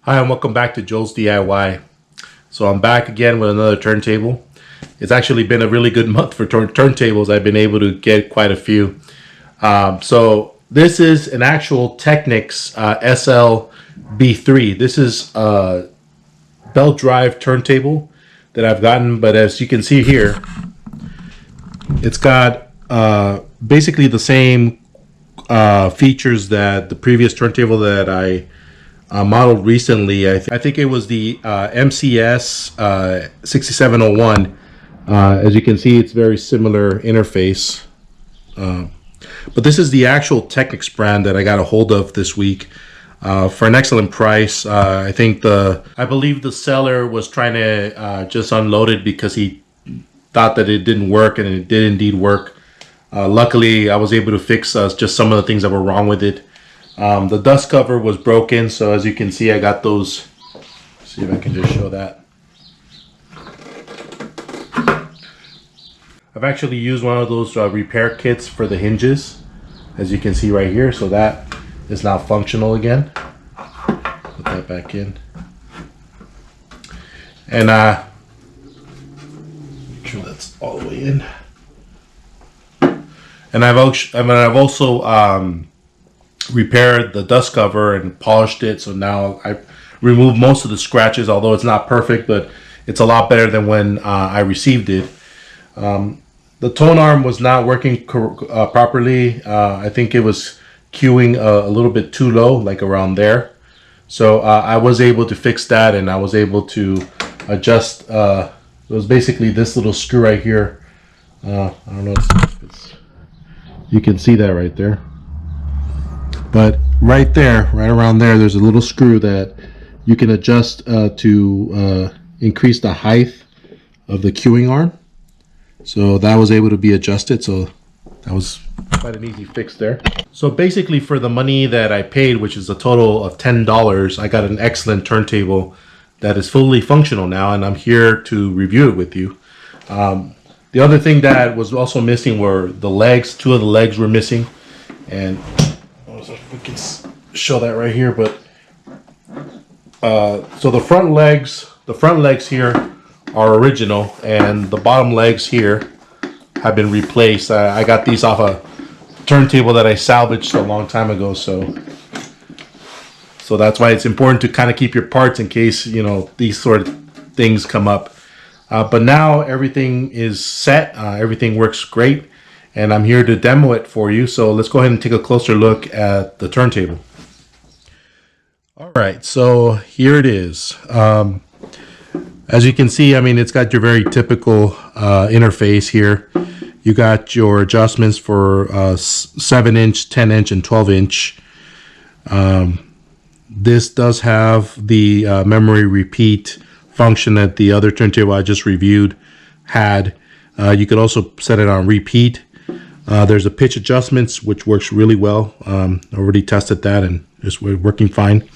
Hi and welcome back to Joel's DIY. So I'm back again with another turntable. It's actually been a really good month for turntables. I've been able to get quite a few. So this is an actual Technics SL-B3. This is a belt drive turntable that I've gotten, but as you can see here, it's got basically the same features that the previous turntable that I modeled recently. I think it was the MCS 6701. As you can see, it's very similar interface. But this is the actual Technics brand that I got a hold of this week for an excellent price. I believe the seller was trying to just unload it because he thought that it didn't work, and it did indeed work. Luckily, I was able to fix just some of the things that were wrong with it. The dust cover was broken, so as you can see, I got those. See if I can just show that. I've actually used one of those repair kits for the hinges, as you can see right here, so that is now functional again. Put that back in. And make sure that's all the way in. And I've also repaired the dust cover and polished it, so now I removed most of the scratches, although it's not perfect, but it's a lot better than when I received it. The tone arm was not working properly. I think it was cueing a little bit too low, like around there. So I was able to fix that, and I was able to adjust. It was basically this little screw right here. I don't know if it's, you can see that right there. But right there, right around there, there's a little screw that you can adjust to increase the height of the cueing arm. So that was able to be adjusted. So that was quite an easy fix there. So basically, for the money that I paid, which is a total of $10, I got an excellent turntable that is fully functional now, and I'm here to review it with you. The other thing that was also missing were the legs. Two of the legs were missing, and if we can show that right here, but so the front legs here are original, and the bottom legs here have been replaced. I got these off a turntable that I salvaged a long time ago, so that's why it's important to kind of keep your parts in case, you know, these sort of things come up. But now everything is set. Everything works great. And I'm here to demo it for you. So let's go ahead and take a closer look at the turntable. All right, so here it is. As you can see, I mean, it's got your very typical interface here. You got your adjustments for 7-inch, 10-inch, and 12-inch. This does have the memory repeat function that the other turntable I just reviewed had. You could also set it on repeat. There's a pitch adjustments, which works really well. Already tested that, and it's working fine.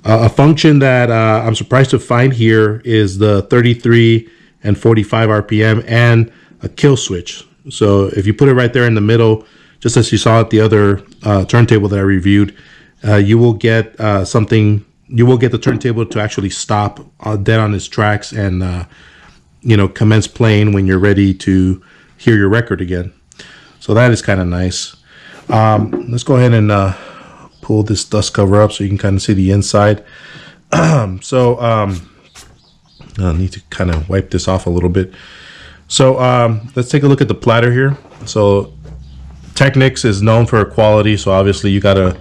A function that I'm surprised to find here is the 33 and 45 RPM and a kill switch. So if you put it right there in the middle, just as you saw at the other turntable that I reviewed, you will get the turntable to actually stop dead on its tracks and commence playing when you're ready to hear your record again. So that is kind of nice. Let's go ahead and pull this dust cover up so you can kind of see the inside. I need to kind of wipe this off a little bit. So let's take a look at the platter here. So Technics is known for quality, so obviously you got a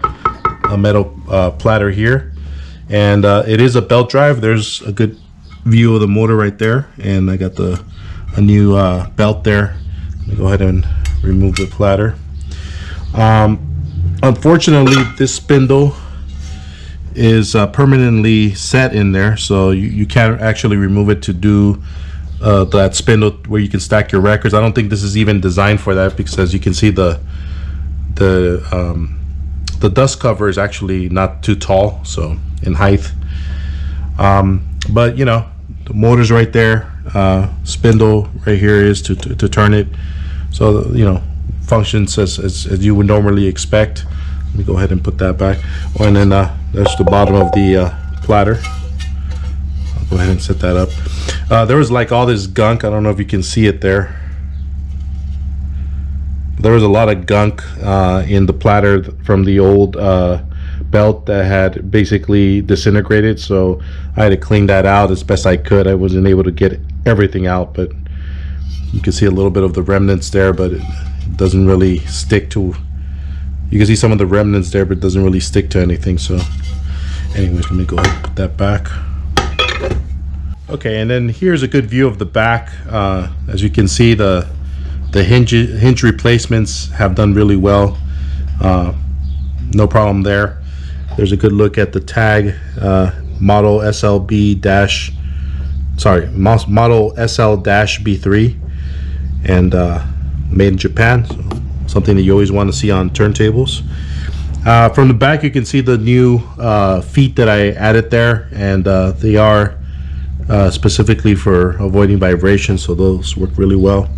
metal platter here. And it is a belt drive. There's a good view of the motor right there. And I got a new belt there. Let me go ahead and remove the platter. Unfortunately, this spindle is permanently set in there, so you can't actually remove it to do that spindle where you can stack your records. I don't think this is even designed for that, because as you can see, the dust cover is actually not too tall, so in height. But you know, the motor's right there. Spindle right here is to turn it. So, you know, functions as you would normally expect. Let me go ahead and put that back. Oh, and then that's the bottom of the Platter. I'll go ahead and set that up. There was like all this gunk. I don't know if you can see it there. There was a lot of gunk in the Platter from the old belt that had basically disintegrated, so I had to clean that out as best I could. I wasn't able to get everything out, but you can see a little bit of the remnants there, but it doesn't really stick to. You can see some of the remnants there, but it doesn't really stick to anything. So anyways, let me go ahead and put that back. Okay, and then here's a good view of the back. As you can see, the hinge replacements have done really well. No problem there. There's a good look at the tag, model model SL-B3, and made in Japan. So something that you always want to see on turntables. From the back, you can see the new feet that I added there, and they are specifically for avoiding vibration, so those work really well.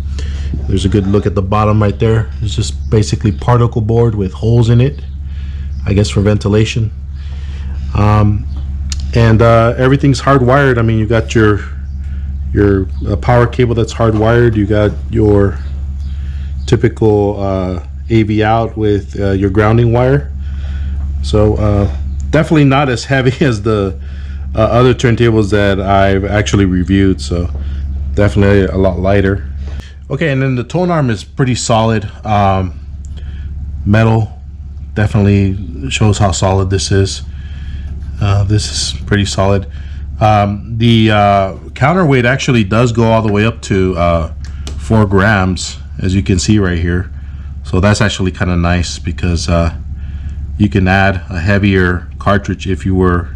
There's a good look at the bottom right there. It's just basically particle board with holes in it, I guess for ventilation. And everything's hardwired. I mean, you got your power cable that's hardwired. You got your typical AV out with your grounding wire. So definitely not as heavy as the other turntables that I've actually reviewed. So definitely a lot lighter. Okay, and then the tone arm is pretty solid. Metal definitely shows how solid this is. This is pretty solid. The counterweight actually does go all the way up to 4 grams, as you can see right here. So that's actually kind of nice, because you can add a heavier cartridge if you were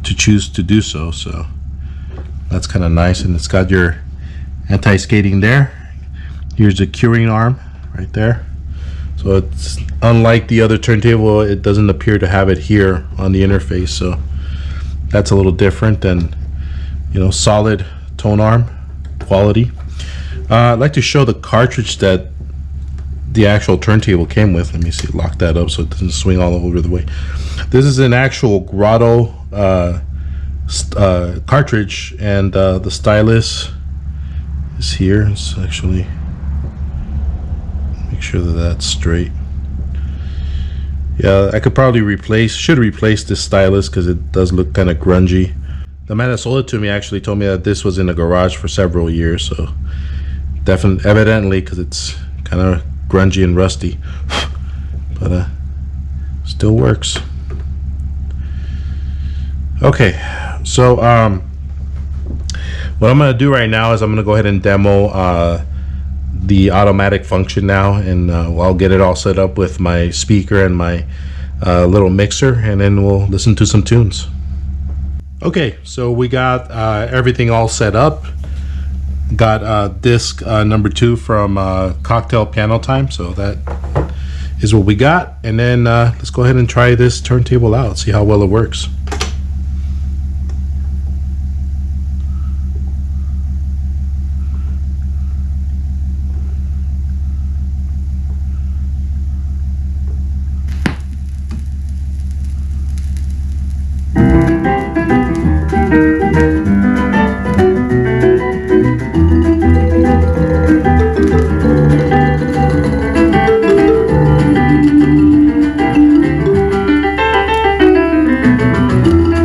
to choose to do so. So that's kind of nice, and it's got your anti-skating there. Here's the curing arm right there. So it's unlike the other turntable, it doesn't appear to have it here on the interface, so that's a little different. And you know, solid tone arm quality. I'd like to show the cartridge that the actual turntable came with. Let me see, lock that up so it doesn't swing all over the way. This is an actual Grotto cartridge, and the stylus is here. It's actually, make sure that that's straight. Yeah, I could probably should replace this stylus because it does look kind of grungy. The man that sold it to me actually told me that this was in a garage for several years, so definitely, evidently, because it's kind of grungy and rusty, but still works. Okay, so what I'm going to do right now is I'm going to go ahead and demo the automatic function now, and I'll get it all set up with my speaker and my little mixer, and then we'll listen to some tunes. Okay, so we got everything all set up. Got disc number 2 from Cocktail Piano Time, so that is what we got. And then let's go ahead and try this turntable out, see how well it works.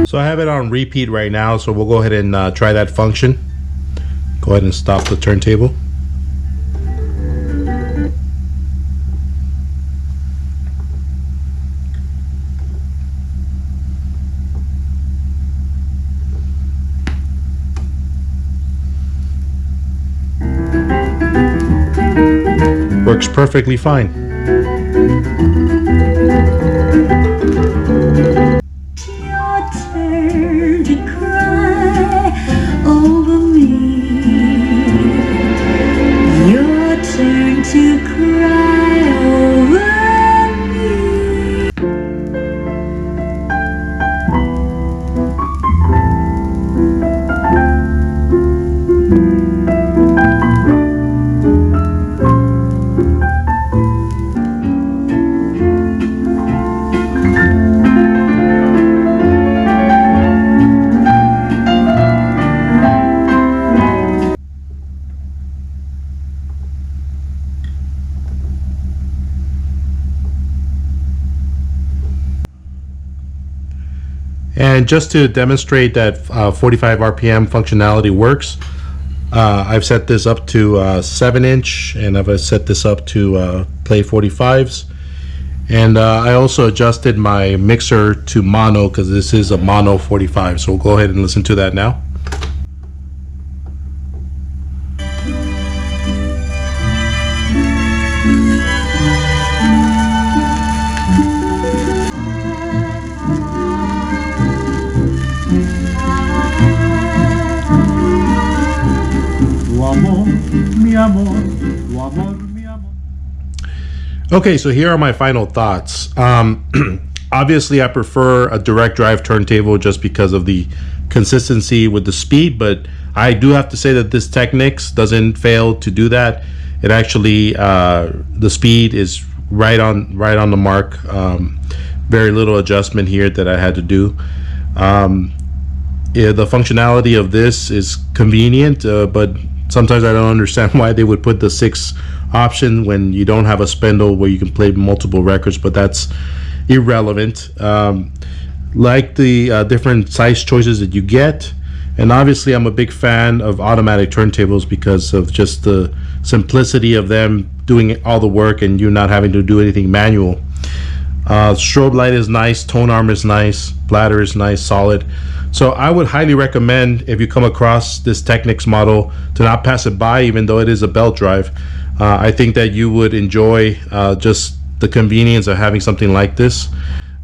So I have it on repeat right now, so we'll go ahead and try that function. Go ahead and stop the turntable. Works perfectly fine. And just to demonstrate that 45 RPM functionality works, I've set this up to 7-inch, and I've set this up to play 45s. And I also adjusted my mixer to mono because this is a mono 45. So we'll go ahead and listen to that now. Okay, so here are my final thoughts. Obviously, I prefer a direct drive turntable just because of the consistency with the speed, but I do have to say that this Technics doesn't fail to do that. It actually, the speed is right on the mark. Very little adjustment here that I had to do. Yeah, the functionality of this is convenient, but sometimes I don't understand why they would put the 6 option when you don't have a spindle where you can play multiple records, but that's irrelevant. Like the different size choices that you get, and obviously I'm a big fan of automatic turntables because of just the simplicity of them doing all the work and you not having to do anything manual. Strobe light is nice, tone arm is nice, Platter is nice, solid. So I would highly recommend, if you come across this Technics model, to not pass it by, even though it is a belt drive. I think that you would enjoy just the convenience of having something like this.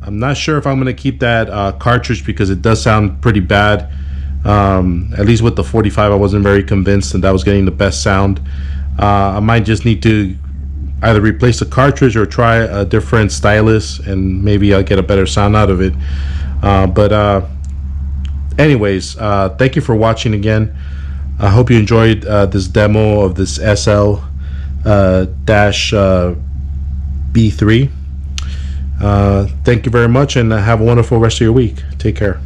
I'm not sure if I'm going to keep that cartridge because it does sound pretty bad. At least with the 45, I wasn't very convinced that was getting the best sound. I might just need to either replace the cartridge or try a different stylus, and maybe I'll get a better sound out of it. Anyways, thank you for watching again. I hope you enjoyed this demo of this SL-B3. Thank you very much, and have a wonderful rest of your week. Take care.